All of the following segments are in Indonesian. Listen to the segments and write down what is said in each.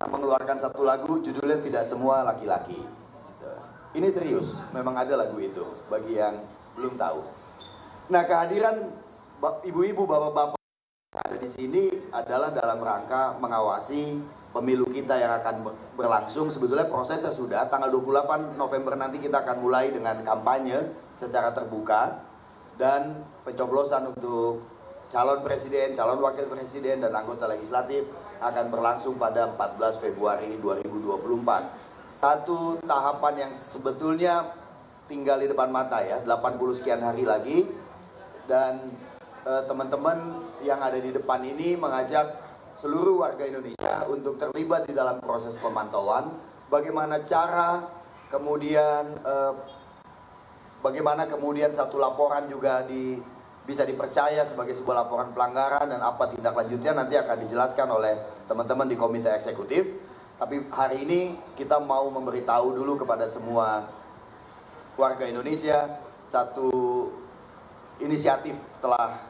mengeluarkan satu lagu judulnya Tidak Semua Laki-Laki. Gitu. Ini serius, memang ada lagu itu bagi yang belum tahu. Nah, kehadiran ibu-ibu, bapak-bapak ada di sini adalah dalam rangka mengawasi pemilu kita yang akan berlangsung. Sebetulnya prosesnya sudah tanggal 28 November nanti kita akan mulai dengan kampanye secara terbuka dan pencoblosan untuk calon presiden, calon wakil presiden dan anggota legislatif akan berlangsung pada 14 Februari 2024. Satu tahapan yang sebetulnya tinggal di depan mata ya, 80 sekian hari lagi, dan teman-teman yang ada di depan ini mengajak seluruh warga Indonesia untuk terlibat di dalam proses pemantauan. Bagaimana cara kemudian satu laporan juga bisa dipercaya sebagai sebuah laporan pelanggaran dan apa tindak lanjutnya nanti akan dijelaskan oleh teman-teman di komite eksekutif. Tapi hari ini kita mau memberitahu dulu kepada semua warga Indonesia satu inisiatif telah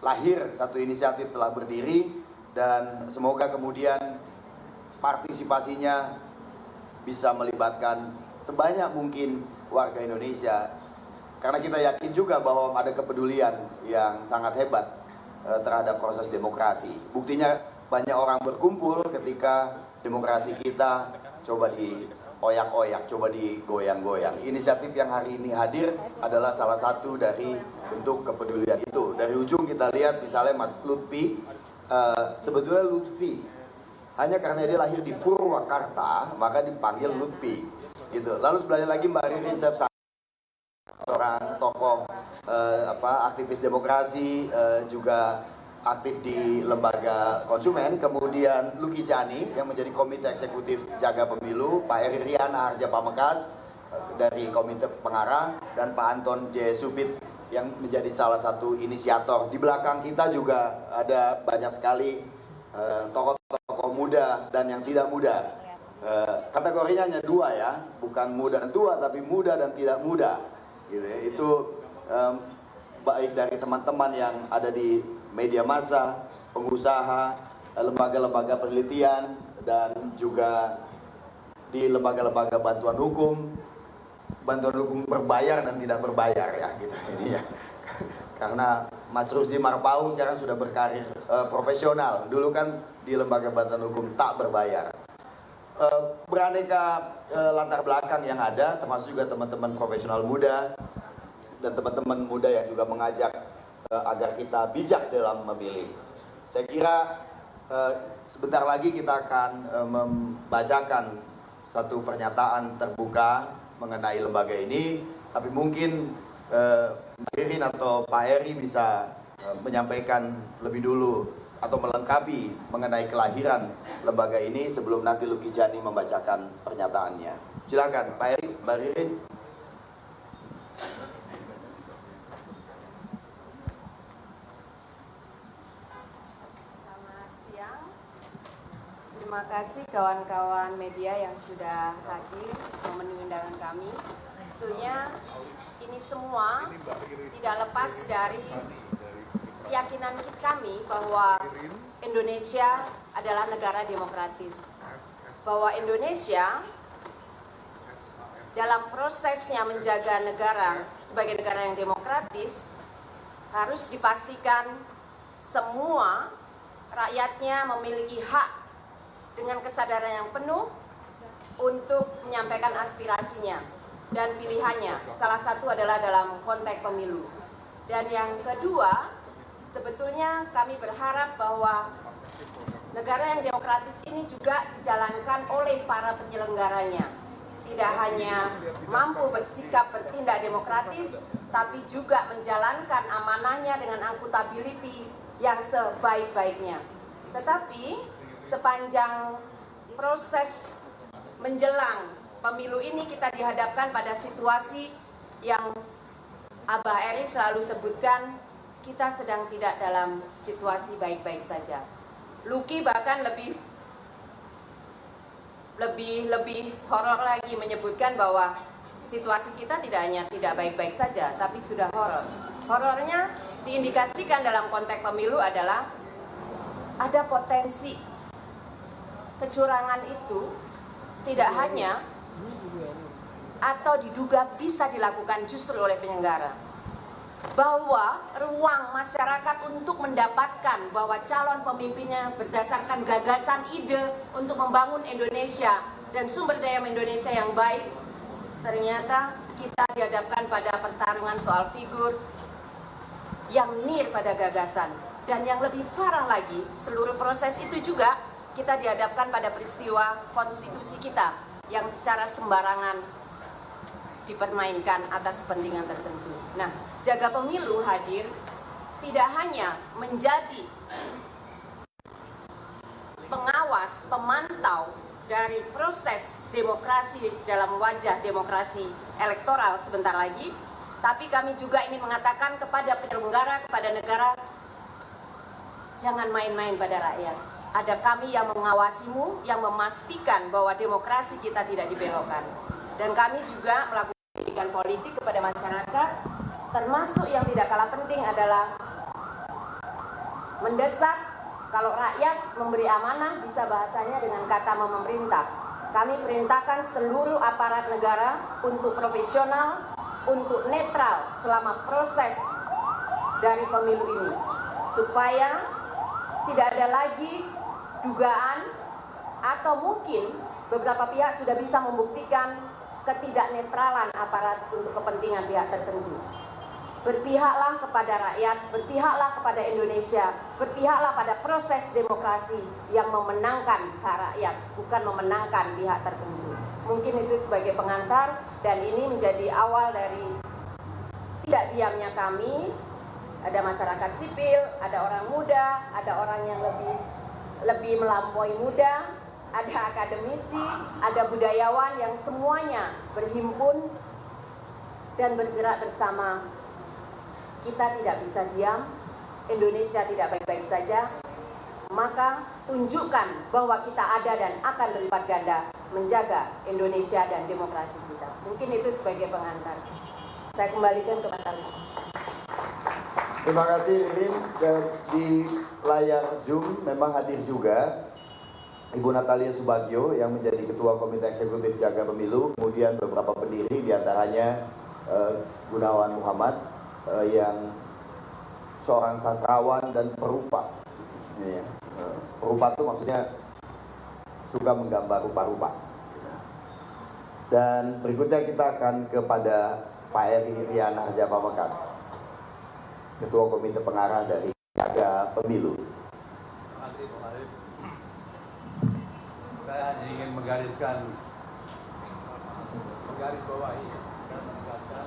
lahir, satu inisiatif telah berdiri, dan semoga kemudian partisipasinya bisa melibatkan sebanyak mungkin warga Indonesia. Karena kita yakin juga bahwa ada kepedulian yang sangat hebat terhadap proses demokrasi. Buktinya banyak orang berkumpul ketika demokrasi kita coba dioyak-oyak, coba digoyang-goyang. Inisiatif yang hari ini hadir adalah salah satu dari bentuk kepedulian itu. Dari ujung kita lihat misalnya Mas Lutfi, sebetulnya Lutfi hanya karena dia lahir di Purwakarta maka dipanggil Lutfi. Gitu. Lalu sebelahnya lagi Mbak Ririn Sepsa, seorang tokoh aktivis demokrasi, juga aktif di lembaga konsumen. Kemudian Luki Jani yang menjadi komite eksekutif jaga pemilu, Pak Eri Riana Harja Pamekas dari komite pengarah, dan Pak Anton J. Supit yang menjadi salah satu inisiator. Di belakang kita juga ada banyak sekali tokoh-tokoh muda dan yang tidak muda. Kategorinya hanya dua ya, bukan muda dan tua, tapi muda dan tidak muda. Gitu ya. Itu baik dari teman-teman yang ada di media massa, pengusaha, lembaga-lembaga penelitian, dan juga di lembaga-lembaga bantuan hukum berbayar dan tidak berbayar ya gitu ini ya. Karena Mas Rusdi Marpau sekarang sudah berkarir profesional, dulu kan di lembaga bantuan hukum tak berbayar. Beraneka latar belakang yang ada, termasuk juga teman-teman profesional muda dan teman-teman muda yang juga mengajak agar kita bijak dalam memilih. Saya kira sebentar lagi kita akan membacakan satu pernyataan terbuka mengenai lembaga ini, tapi mungkin Mbak Ririn atau Pak Eri bisa menyampaikan lebih dulu atau melengkapi mengenai kelahiran lembaga ini sebelum nanti Luki Jani membacakan pernyataannya. Silakan Pak Eri, Mbak Ririn. Selamat siang. Terima kasih kawan-kawan media yang sudah hadir memenuhi undangan kami. Tentunya ini semua tidak lepas dari keyakinan kami bahwa Indonesia adalah negara demokratis. Bahwa Indonesia dalam prosesnya menjaga negara sebagai negara yang demokratis harus dipastikan semua rakyatnya memiliki hak dengan kesadaran yang penuh untuk menyampaikan aspirasinya dan pilihannya. Salah satu adalah dalam konteks pemilu. Dan yang kedua, sebetulnya kami berharap bahwa negara yang demokratis ini juga dijalankan oleh para penyelenggaranya. Tidak hanya mampu bersikap bertindak demokratis, tapi juga menjalankan amanahnya dengan akuntability yang sebaik-baiknya. Tetapi sepanjang proses menjelang pemilu ini kita dihadapkan pada situasi yang Abah Eri selalu sebutkan, kita sedang tidak dalam situasi baik-baik saja. Luki bahkan lebih horor lagi menyebutkan bahwa situasi kita tidak hanya tidak baik-baik saja, tapi sudah horor. Horornya diindikasikan dalam konteks pemilu adalah ada potensi kecurangan itu tidak hanya atau diduga bisa dilakukan justru oleh penyelenggara, bahwa ruang masyarakat untuk mendapatkan bahwa calon pemimpinnya berdasarkan gagasan ide untuk membangun Indonesia dan sumber daya Indonesia yang baik, ternyata kita dihadapkan pada pertarungan soal figur yang nir pada gagasan. Dan yang lebih parah lagi, seluruh proses itu juga kita dihadapkan pada peristiwa konstitusi kita yang secara sembarangan dipermainkan atas kepentingan tertentu. Nah, Jaga Pemilu hadir tidak hanya menjadi pengawas, pemantau dari proses demokrasi dalam wajah demokrasi elektoral sebentar lagi, tapi kami juga ingin mengatakan kepada penyelenggara, kepada negara, jangan main-main pada rakyat. Ada kami yang mengawasimu, yang memastikan bahwa demokrasi kita tidak dibelokkan. Dan kami juga melakukan pendidikan politik kepada masyarakat, termasuk yang tidak kalah penting adalah mendesak kalau rakyat memberi amanah, bisa bahasanya dengan kata memerintah. Kami perintahkan seluruh aparat negara untuk profesional, untuk netral selama proses dari pemilu ini, supaya tidak ada lagi dugaan atau mungkin beberapa pihak sudah bisa membuktikan ketidaknetralan aparat untuk kepentingan pihak tertentu. Berpihaklah kepada rakyat, berpihaklah kepada Indonesia, berpihaklah pada proses demokrasi yang memenangkan hak rakyat, bukan memenangkan pihak tertentu. Mungkin itu sebagai pengantar, dan ini menjadi awal dari tidak diamnya kami. Ada masyarakat sipil, ada orang muda, ada orang yang lebih melampaui muda, ada akademisi, ada budayawan yang semuanya berhimpun dan bergerak bersama. Kita tidak bisa diam, Indonesia tidak baik-baik saja, maka tunjukkan bahwa kita ada dan akan berlipat ganda menjaga Indonesia dan demokrasi kita. Mungkin itu sebagai pengantar. Saya kembalikan ke Mas Ali. Terima kasih Ririn. Di layar Zoom memang hadir juga Ibu Natalia Subagio yang menjadi Ketua Komite Eksekutif Jaga Pemilu, kemudian beberapa pendiri diantaranya Gunawan Muhammad yang seorang sastrawan dan perupa. Ini ya. Perupa itu maksudnya suka menggambar rupa-rupa. Dan berikutnya kita akan kepada Pak Eri Riana Harja Pamekasan, Ketua Komite Pengarah dari Jaga Pemilu. Terima kasih, Bung Arif. Saya hanya ingin menggaris bawahi dan menegaskan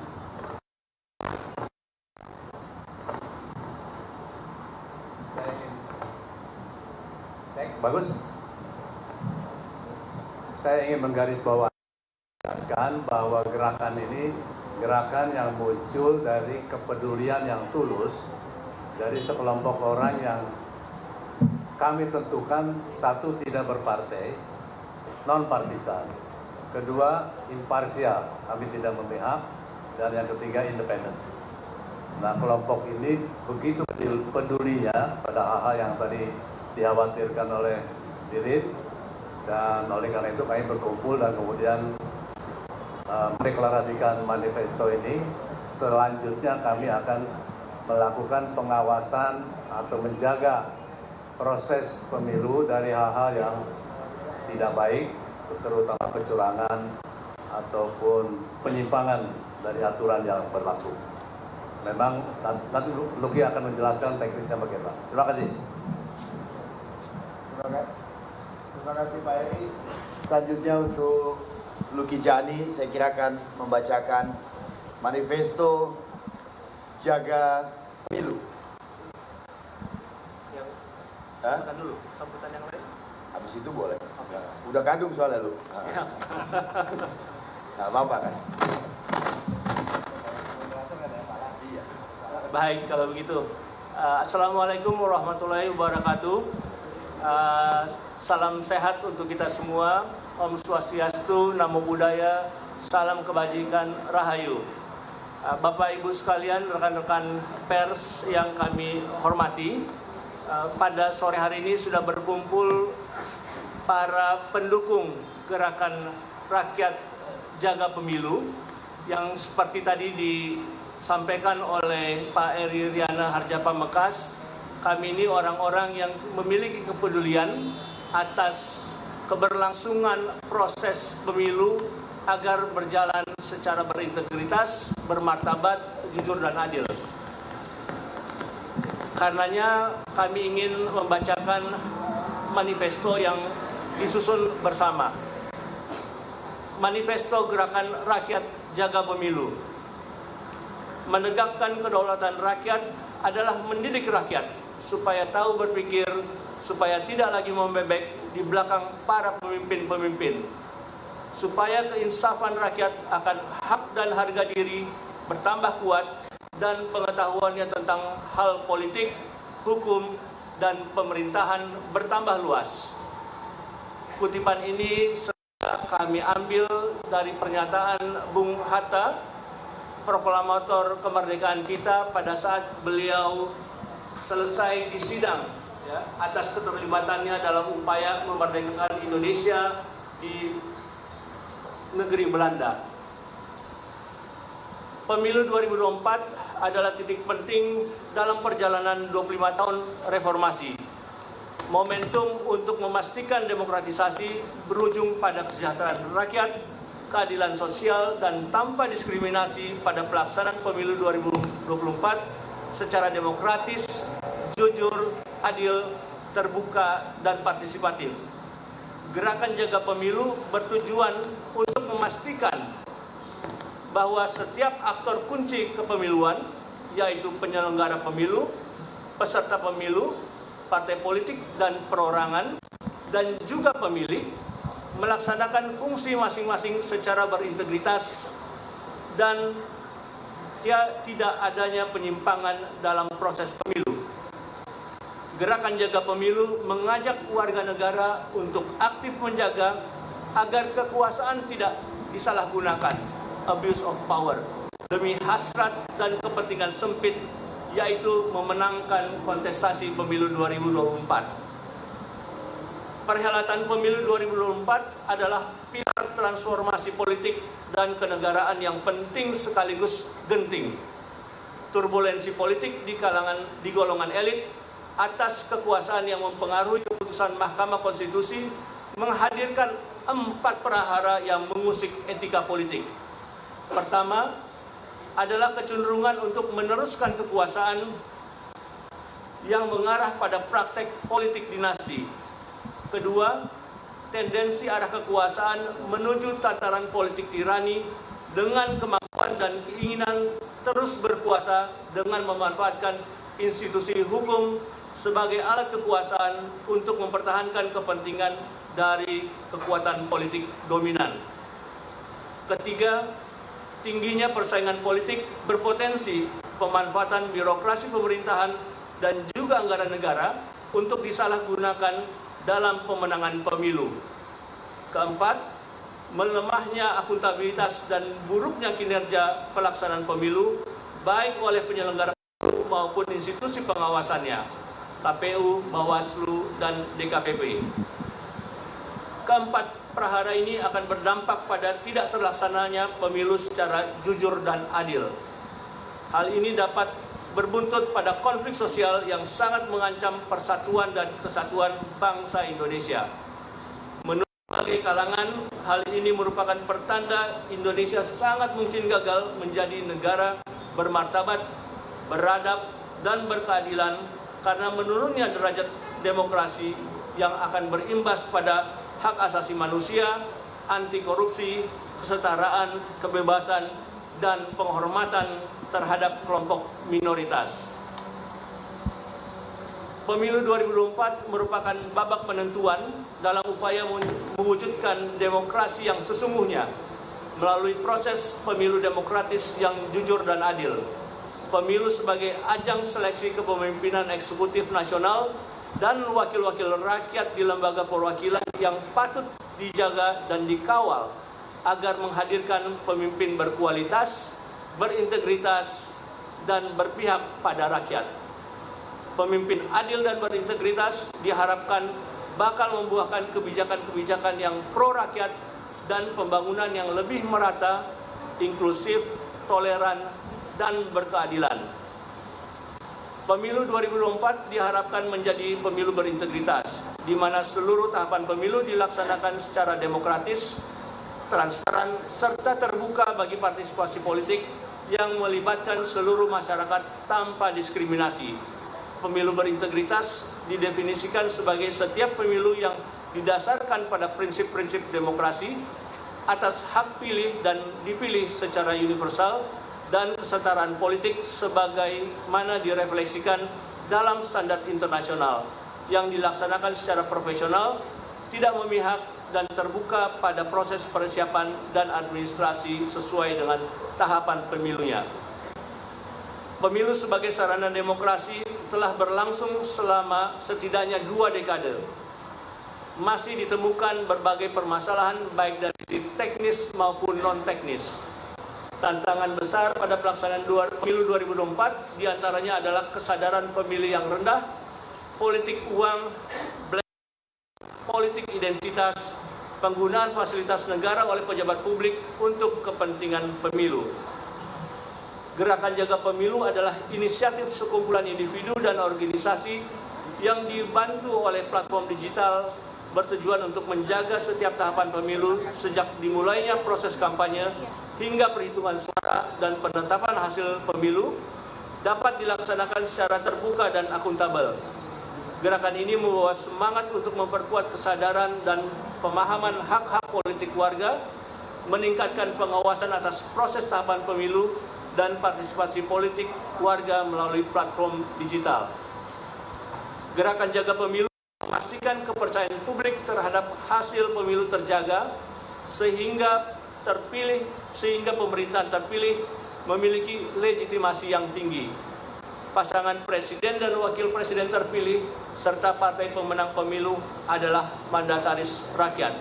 saya ingin menggarisbawahi bahwa gerakan ini gerakan yang muncul dari kepedulian yang tulus dari sekelompok orang yang kami tentukan, satu, tidak berpartai, non-partisan, kedua, imparsial, kami tidak memihak, dan yang ketiga, independen. Nah, kelompok ini begitu pedulinya pada hal-hal yang tadi dikhawatirkan oleh Ririn, dan oleh karena itu kami berkumpul dan kemudian mendeklarasikan manifesto ini. Selanjutnya kami akan melakukan pengawasan atau menjaga proses pemilu dari hal-hal yang tidak baik, terutama kecurangan ataupun penyimpangan dari aturan yang berlaku. Memang nanti Luki akan menjelaskan teknisnya bagaimana. Terima kasih. Terima kasih Pak Eri. Selanjutnya untuk Luki Jani, saya kira akan membacakan manifesto Jaga Pemilu. Sambutan dulu, sambutan yang lain. Habis itu boleh. Udah kadung soalnya lu. Nah, apa-apa kan? Iya. Baik, kalau begitu. Assalamualaikum warahmatullahi wabarakatuh. Salam sehat untuk kita semua. Om Swastiastu, Namo Buddhaya, salam kebajikan, Rahayu. Bapak Ibu sekalian, rekan-rekan pers yang kami hormati, pada sore hari ini sudah berkumpul para pendukung gerakan rakyat jaga pemilu yang seperti tadi disampaikan oleh Pak Eri Riana Harjapamekas, kami ini orang-orang yang memiliki kepedulian atas keberlangsungan proses pemilu agar berjalan secara berintegritas, bermartabat, jujur dan adil. Karenanya kami ingin membacakan manifesto yang disusun bersama. Manifesto Gerakan Rakyat Jaga Pemilu. Menegakkan kedaulatan rakyat adalah mendidik rakyat supaya tahu berpikir, supaya tidak lagi membebek di belakang para pemimpin-pemimpin, supaya keinsafan rakyat akan hak dan harga diri bertambah kuat dan pengetahuannya tentang hal politik, hukum, dan pemerintahan bertambah luas. Kutipan ini kami ambil dari pernyataan Bung Hatta, proklamator kemerdekaan kita, pada saat beliau selesai disidang atas keterlibatannya dalam upaya memerdekakan Indonesia di negeri Belanda. Pemilu 2024 adalah titik penting dalam perjalanan 25 tahun reformasi. Momentum untuk memastikan demokratisasi berujung pada kesejahteraan rakyat, keadilan sosial, dan tanpa diskriminasi pada pelaksanaan pemilu 2024 secara demokratis, jujur, adil, terbuka, dan partisipatif. Gerakan Jaga Pemilu bertujuan untuk memastikan bahwa setiap aktor kunci kepemiluan, yaitu penyelenggara pemilu, peserta pemilu, partai politik dan perorangan, dan juga pemilih, melaksanakan fungsi masing-masing secara berintegritas dan tidak adanya penyimpangan dalam proses pemilu. Gerakan Jaga Pemilu mengajak warga negara untuk aktif menjaga agar kekuasaan tidak disalahgunakan, abuse of power, demi hasrat dan kepentingan sempit, yaitu memenangkan kontestasi pemilu 2024. Perhelatan pemilu 2024 adalah pilar transformasi politik dan kenegaraan yang penting sekaligus genting. Turbulensi politik di golongan elit atas kekuasaan yang mempengaruhi keputusan Mahkamah Konstitusi menghadirkan 4 prahara yang mengusik etika politik. Pertama, adalah kecenderungan untuk meneruskan kekuasaan yang mengarah pada praktek politik dinasti. Kedua, tendensi arah kekuasaan menuju tataran politik tirani dengan kemampuan dan keinginan terus berkuasa dengan memanfaatkan institusi hukum sebagai alat kekuasaan untuk mempertahankan kepentingan dari kekuatan politik dominan. Ketiga, tingginya persaingan politik berpotensi pemanfaatan birokrasi pemerintahan dan juga anggaran negara untuk disalahgunakan dalam pemenangan pemilu. Keempat, melemahnya akuntabilitas dan buruknya kinerja pelaksanaan pemilu baik oleh penyelenggara pemilu maupun institusi pengawasannya, KPU, Bawaslu, dan DKPP. Keempat prahara ini akan berdampak pada tidak terlaksananya pemilu secara jujur dan adil. Hal ini dapat berbuntut pada konflik sosial yang sangat mengancam persatuan dan kesatuan bangsa Indonesia. Menurut berbagai kalangan, hal ini merupakan pertanda Indonesia sangat mungkin gagal menjadi negara bermartabat, beradab, dan berkeadilan karena menurunnya derajat demokrasi yang akan berimbas pada hak asasi manusia, anti korupsi, kesetaraan, kebebasan, dan penghormatan terhadap kelompok minoritas. Pemilu 2024 merupakan babak penentuan dalam upaya mewujudkan demokrasi yang sesungguhnya melalui proses pemilu demokratis yang jujur dan adil. Pemilu sebagai ajang seleksi kepemimpinan eksekutif nasional dan wakil-wakil rakyat di lembaga perwakilan yang patut dijaga dan dikawal agar menghadirkan pemimpin berkualitas, berintegritas, dan berpihak pada rakyat. Pemimpin adil dan berintegritas diharapkan bakal membuahkan kebijakan-kebijakan yang pro rakyat dan pembangunan yang lebih merata, inklusif, toleran, dan berkeadilan. Pemilu 2024 diharapkan menjadi pemilu berintegritas, di mana seluruh tahapan pemilu dilaksanakan secara demokratis, transparan, serta terbuka bagi partisipasi politik yang melibatkan seluruh masyarakat tanpa diskriminasi. Pemilu berintegritas didefinisikan sebagai setiap pemilu yang didasarkan pada prinsip-prinsip demokrasi, atas hak pilih dan dipilih secara universal, dan kesetaraan politik sebagaimana direfleksikan dalam standar internasional yang dilaksanakan secara profesional, tidak memihak, dan terbuka pada proses persiapan dan administrasi sesuai dengan tahapan pemilunya. Pemilu sebagai sarana demokrasi telah berlangsung selama setidaknya 2 dekade. Masih ditemukan berbagai permasalahan baik dari sisi teknis maupun non-teknis. Tantangan besar pada pelaksanaan pemilu 2024 diantaranya adalah kesadaran pemilih yang rendah, politik uang, politik identitas, penggunaan fasilitas negara oleh pejabat publik untuk kepentingan pemilu. Gerakan Jaga Pemilu adalah inisiatif sekumpulan individu dan organisasi yang dibantu oleh platform digital bertujuan untuk menjaga setiap tahapan pemilu sejak dimulainya proses kampanye hingga perhitungan suara dan penetapan hasil pemilu dapat dilaksanakan secara terbuka dan akuntabel. Gerakan ini membawa semangat untuk memperkuat kesadaran dan pemahaman hak-hak politik warga, meningkatkan pengawasan atas proses tahapan pemilu dan partisipasi politik warga melalui platform digital. Gerakan Jaga Pemilu memastikan kepercayaan publik terhadap hasil pemilu terjaga sehingga pemerintahan terpilih memiliki legitimasi yang tinggi. Pasangan presiden dan wakil presiden terpilih serta partai pemenang pemilu adalah mandataris rakyat.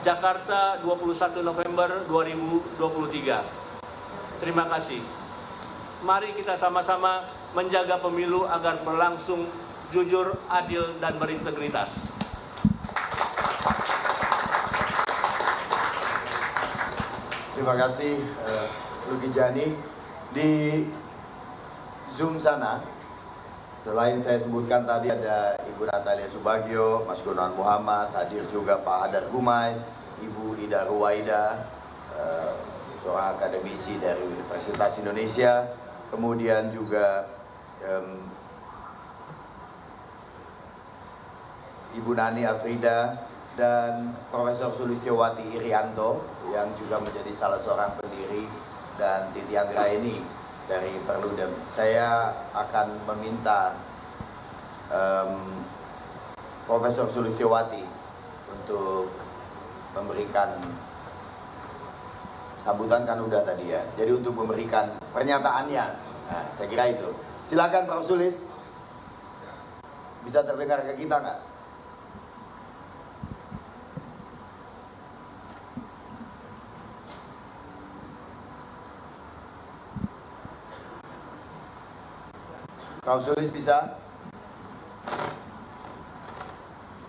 Jakarta, 21 November 2023. Terima kasih. Mari kita sama-sama menjaga pemilu agar berlangsung jujur, adil, dan berintegritas. Terima kasih Luki Jani. Di Zoom sana, selain saya sebutkan tadi ada Ibu Natalia Subagio, Mas Gunawan Muhammad, hadir juga Pak Hadar Gumai, Ibu Ida Ruwaida, seorang akademisi dari Universitas Indonesia, kemudian juga Ibu Nani Afrida dan Profesor Sulistiyowati Irianto yang juga menjadi salah seorang pendiri dan Titi Anggraeni dari Perludem. Saya akan meminta Profesor Sulistiyowati untuk memberikan sambutan, kan udah tadi ya. Jadi untuk memberikan pernyataannya. Nah, saya kira itu. Silakan Prof. Sulis. Bisa terdengar ke kita nggak? Prof. Sulis bisa?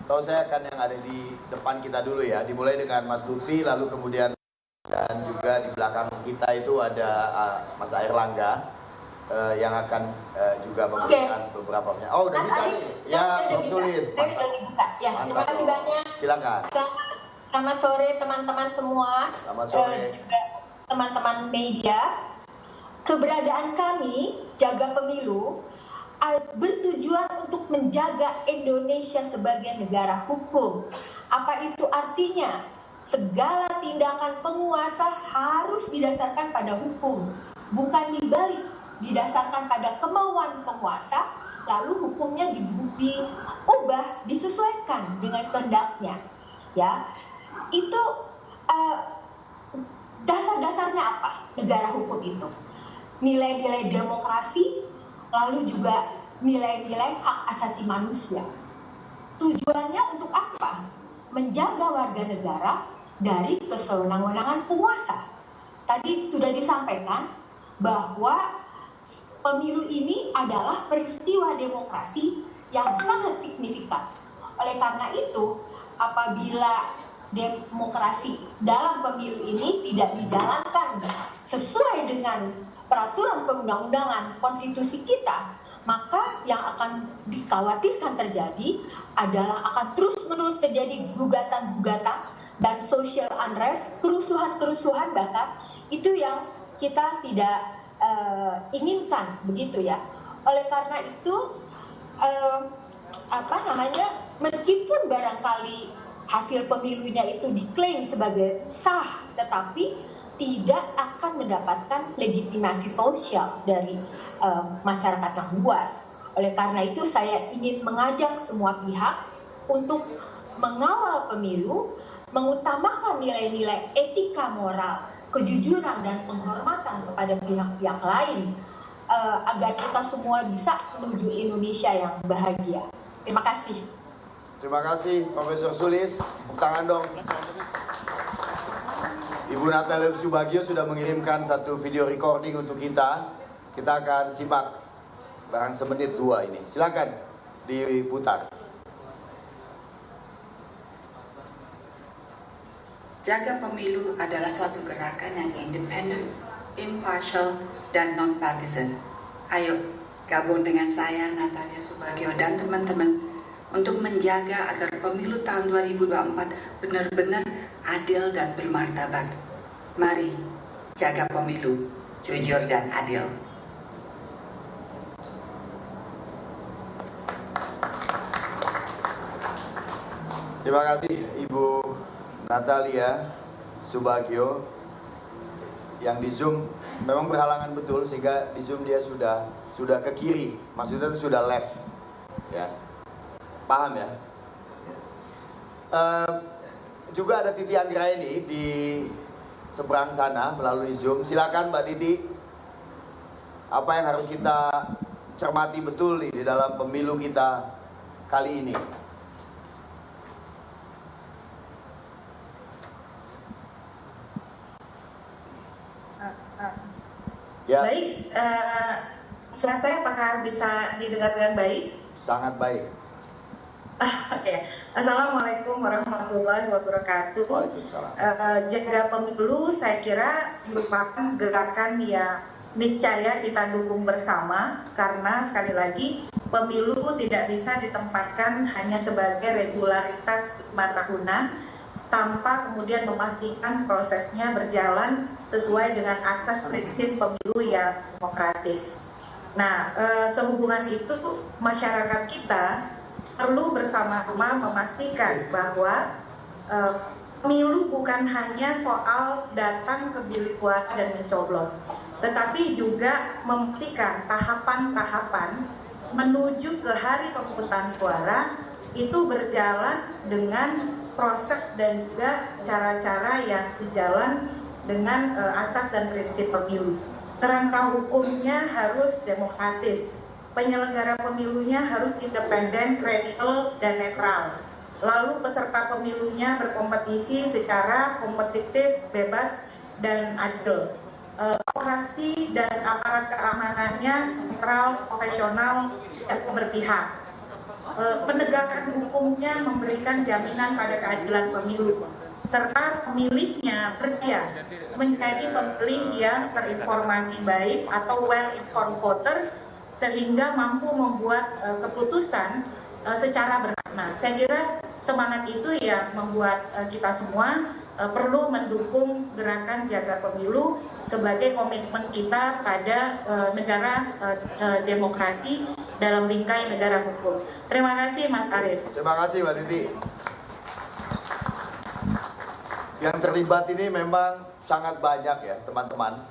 Atau saya akan yang ada di depan kita dulu ya. Dimulai dengan Mas Lutfi, lalu kemudian dan juga di belakang kita itu ada Mas Airlangga yang akan juga memberikan beberapa pertanyaan. Oh, udah bisa nih. Ya, Prof. Sulis. Ya, terima kasih banyak. Silakan. Selamat sore teman-teman semua. Selamat sore. Juga teman-teman media. Keberadaan kami Jaga Pemilu bertujuan untuk menjaga Indonesia sebagai negara hukum. Apa itu artinya? Segala tindakan penguasa harus didasarkan pada hukum, bukan dibalik, didasarkan pada kemauan penguasa, lalu hukumnya diubah, disesuaikan dengan kehendaknya. Ya, itu dasar-dasarnya apa? Negara hukum itu nilai-nilai demokrasi, lalu juga nilai-nilai hak asasi manusia. Tujuannya untuk apa? Menjaga warga negara dari kesewenang-wenangan penguasa. Tadi sudah disampaikan bahwa pemilu ini adalah peristiwa demokrasi yang sangat signifikan Oleh karena itu, apabila demokrasi dalam pemilu ini tidak dijalankan sesuai dengan peraturan perundang-undangan konstitusi kita, maka yang akan dikhawatirkan terjadi adalah akan terus-menerus terjadi gugatan-gugatan dan social unrest, kerusuhan-kerusuhan bahkan itu yang kita tidak inginkan, begitu ya. Oleh karena itu meskipun barangkali hasil pemilunya itu diklaim sebagai sah, tetapi tidak akan mendapatkan legitimasi sosial dari masyarakat yang luas. Oleh karena itu saya ingin mengajak semua pihak untuk mengawal pemilu, mengutamakan nilai-nilai etika moral, kejujuran dan penghormatan kepada pihak-pihak lain, agar kita semua bisa menuju Indonesia yang bahagia. Terima kasih. Terima kasih Profesor Sulis. Tepuk tangan dong. Ibu Natalia Subagio sudah mengirimkan satu video recording untuk kita. Kita akan simak barang semenit 2 ini. Silakan diputar. Jaga Pemilu adalah suatu gerakan yang independen, impartial, dan non-partisan. Ayo, gabung dengan saya, Natalia Subagio, dan teman-teman untuk menjaga agar pemilu tahun 2024 benar-benar adil dan bermartabat. Mari, jaga pemilu, jujur dan adil. Terima kasih Ibu Natalia Subagio. Yang di Zoom memang berhalangan betul, sehingga di Zoom dia sudah ke kiri, maksudnya itu sudah left, ya. Paham ya? Juga ada Titi Anggraini di seberang sana melalui Zoom. Silakan Mbak Titi. Apa yang harus kita cermati betul nih di dalam pemilu kita kali ini? Ya. Baik, suara saya apakah bisa didengar dengan baik? Sangat baik. Oke. Assalamualaikum warahmatullahi wabarakatuh. Jaga pemilu saya kira merupakan gerakan yang niscaya kita dukung bersama, karena sekali lagi pemilu tidak bisa ditempatkan hanya sebagai regularitas 5 tahunan tanpa kemudian memastikan prosesnya berjalan sesuai dengan asas prinsip pemilu yang demokratis. Nah, sehubungan itu masyarakat kita perlu bersama-sama memastikan bahwa pemilu bukan hanya soal datang ke bilik suara dan mencoblos, tetapi juga memastikan tahapan-tahapan menuju ke hari pemungutan suara itu berjalan dengan proses dan juga cara-cara yang sejalan dengan asas dan prinsip pemilu. Kerangka hukumnya harus demokratis, penyelenggara pemilunya harus independen, kredibel, dan netral. Lalu peserta pemilunya berkompetisi secara kompetitif, bebas, dan adil. Operasi dan aparat keamanannya netral, profesional, dan berpihak. Penegakan hukumnya memberikan jaminan pada keadilan pemilu, serta pemilihnya berdia menjadi pemilih yang terinformasi baik atau well-informed voters, sehingga mampu membuat keputusan secara bermakna. Saya kira semangat itu yang membuat kita semua perlu mendukung gerakan Jaga Pemilu sebagai komitmen kita pada negara demokrasi dalam bingkai negara hukum. Terima kasih Mas Arief. Terima kasih Mbak Titi. Yang terlibat ini memang sangat banyak ya teman-teman.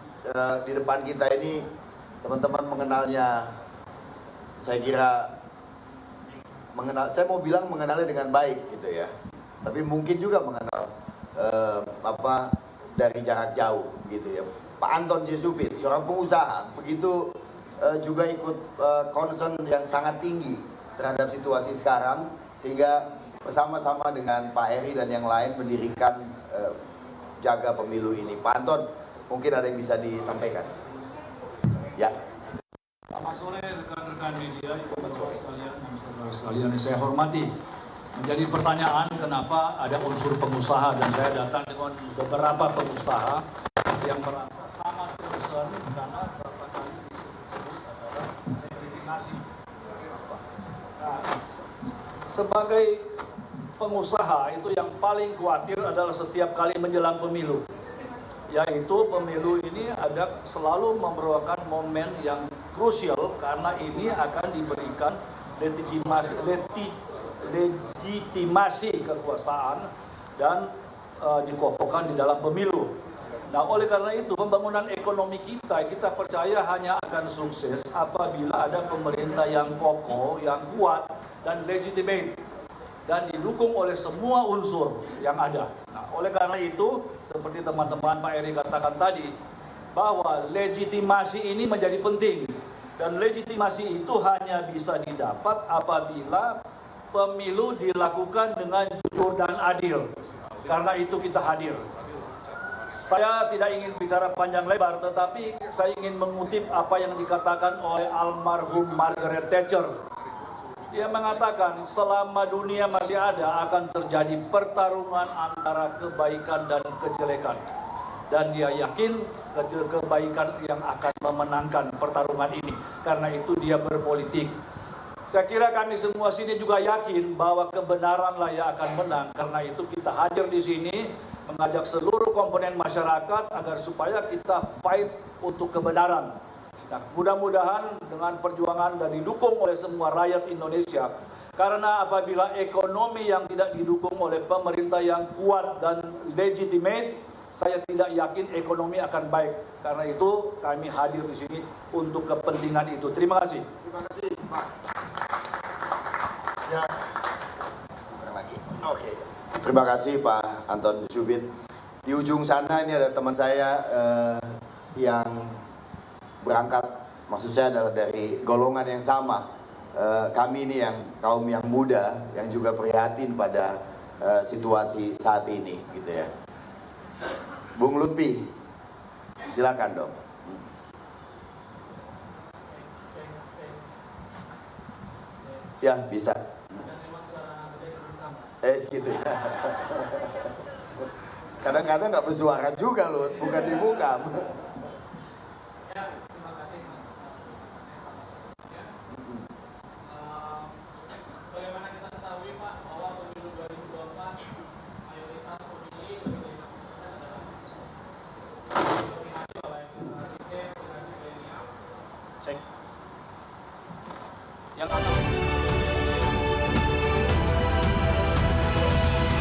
Di depan kita ini teman-teman mengenalnya, saya kira saya mau bilang mengenalnya dengan baik gitu ya. Tapi mungkin juga mengenal dari jarak jauh gitu ya. Pak Anton J. Supit, seorang pengusaha, begitu juga ikut concern yang sangat tinggi terhadap situasi sekarang, sehingga bersama-sama dengan Pak Heri dan yang lain mendirikan Jaga Pemilu ini. Pak Anton, mungkin ada yang bisa disampaikan? Ya. Selamat sore rekan-rekan media, saudara sekalian yang saya hormati. Menjadi pertanyaan kenapa ada unsur pengusaha, dan saya datang dengan beberapa pengusaha yang merasa sangat concern karena beberapa kali disebut adalah legitimasi. Nah, sebagai pengusaha itu yang paling khawatir adalah setiap kali menjelang pemilu, yaitu pemilu ini ada selalu memerlukan momen yang krusial karena ini akan diberikan legitimasi kekuasaan dan dikokohkan di dalam pemilu. Nah, oleh karena itu pembangunan ekonomi kita percaya hanya akan sukses apabila ada pemerintah yang kokoh, yang kuat dan legitimate dan didukung oleh semua unsur yang ada. Nah, oleh karena itu seperti teman-teman Pak Eri katakan tadi bahwa legitimasi ini menjadi penting. Dan legitimasi itu hanya bisa didapat apabila pemilu dilakukan dengan jujur dan adil. Karena itu kita hadir. Saya tidak ingin bicara panjang lebar, tetapi saya ingin mengutip apa yang dikatakan oleh almarhum Margaret Thatcher. Dia mengatakan selama dunia masih ada akan terjadi pertarungan antara kebaikan dan kejelekan. Dan dia yakin kebaikan yang akan memenangkan pertarungan ini. Karena itu dia berpolitik. Saya kira kami semua sini juga yakin bahwa kebenaranlah yang akan menang. Karena itu kita hadir di sini mengajak seluruh komponen masyarakat agar supaya kita fight untuk kebenaran. Nah, mudah-mudahan dengan perjuangan dan didukung oleh semua rakyat Indonesia. Karena apabila ekonomi yang tidak didukung oleh pemerintah yang kuat dan legitimate, saya tidak yakin ekonomi akan baik. Karena itu kami hadir di sini untuk kepentingan itu. Terima kasih. Terima kasih, Pak. Ya. Lagi. Oke. Terima kasih Pak Anton Subit. Di ujung sana ini ada teman saya yang berangkat, maksud saya adalah dari golongan yang sama. Kami ini yang kaum yang muda yang juga prihatin pada situasi saat ini, gitu ya. Bung Lutfi, silakan dong. Ya, bisa. Segitu ya. Kadang-kadang nggak bersuara juga loh, bukan dibuka. Yang akan